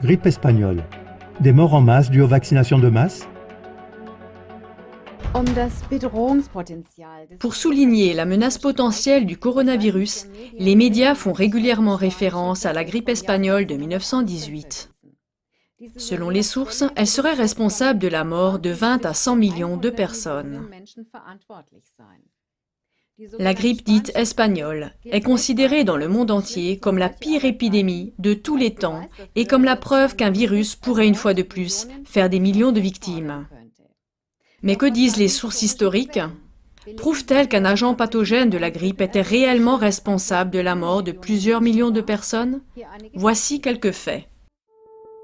Grippe espagnole. Des morts en masse dues aux vaccinations de masse? Pour souligner la menace potentielle du coronavirus, les médias font régulièrement référence à la grippe espagnole de 1918. Selon les sources, elle serait responsable de la mort de 20 à 100 millions de personnes. La grippe dite espagnole est considérée dans le monde entier comme la pire épidémie de tous les temps et comme la preuve qu'un virus pourrait une fois de plus faire des millions de victimes. Mais que disent les sources historiques? Prouvent-elles qu'un agent pathogène de la grippe était réellement responsable de la mort de plusieurs millions de personnes? Voici quelques faits.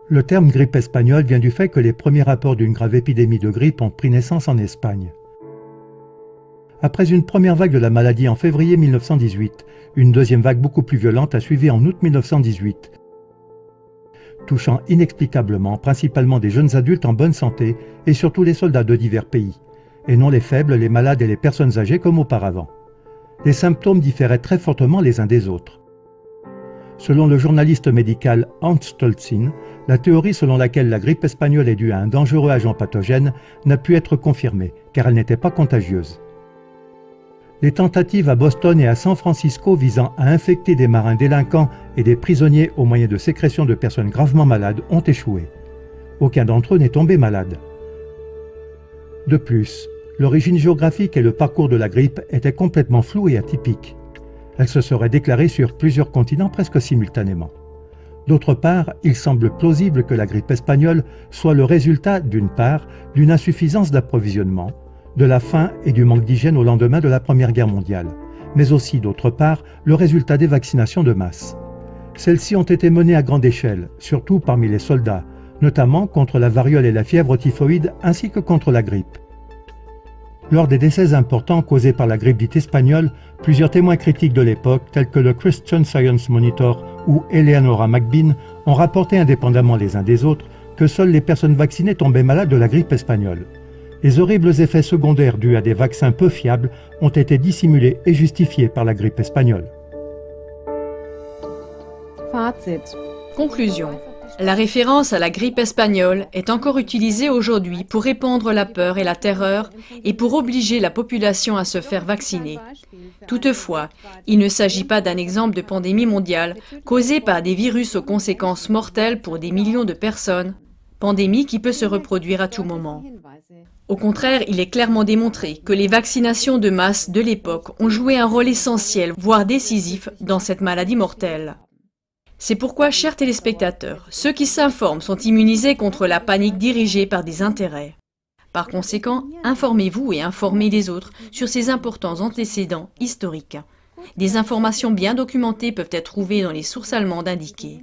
Le terme grippe espagnole vient du fait que les premiers rapports d'une grave épidémie de grippe ont pris naissance en Espagne. Après une première vague de la maladie en février 1918, une deuxième vague beaucoup plus violente a suivi en août 1918, touchant inexplicablement principalement des jeunes adultes en bonne santé et surtout les soldats de divers pays, et non les faibles, les malades et les personnes âgées comme auparavant. Les symptômes différaient très fortement les uns des autres. Selon le journaliste médical Hans Stolzin, la théorie selon laquelle la grippe espagnole est due à un dangereux agent pathogène n'a pu être confirmée, car elle n'était pas contagieuse. Les tentatives à Boston et à San Francisco visant à infecter des marins délinquants et des prisonniers au moyen de sécrétion de personnes gravement malades ont échoué. Aucun d'entre eux n'est tombé malade. De plus, l'origine géographique et le parcours de la grippe étaient complètement flous et atypiques. Elle se serait déclarée sur plusieurs continents presque simultanément. D'autre part, il semble plausible que la grippe espagnole soit le résultat, d'une part, d'une insuffisance d'approvisionnement, de la faim et du manque d'hygiène au lendemain de la Première Guerre mondiale, mais aussi, d'autre part, le résultat des vaccinations de masse. Celles-ci ont été menées à grande échelle, surtout parmi les soldats, notamment contre la variole et la fièvre typhoïde ainsi que contre la grippe. Lors des décès importants causés par la grippe dite espagnole, plusieurs témoins critiques de l'époque, tels que le Christian Science Monitor ou Eleanora McBean, ont rapporté indépendamment les uns des autres que seules les personnes vaccinées tombaient malades de la grippe espagnole. Les horribles effets secondaires dus à des vaccins peu fiables ont été dissimulés et justifiés par la grippe espagnole. Conclusion. La référence à la grippe espagnole est encore utilisée aujourd'hui pour répandre la peur et la terreur et pour obliger la population à se faire vacciner. Toutefois, il ne s'agit pas d'un exemple de pandémie mondiale causée par des virus aux conséquences mortelles pour des millions de personnes, pandémie qui peut se reproduire à tout moment. Au contraire, il est clairement démontré que les vaccinations de masse de l'époque ont joué un rôle essentiel, voire décisif, dans cette maladie mortelle. C'est pourquoi, chers téléspectateurs, ceux qui s'informent sont immunisés contre la panique dirigée par des intérêts. Par conséquent, informez-vous et informez les autres sur ces importants antécédents historiques. Des informations bien documentées peuvent être trouvées dans les sources allemandes indiquées.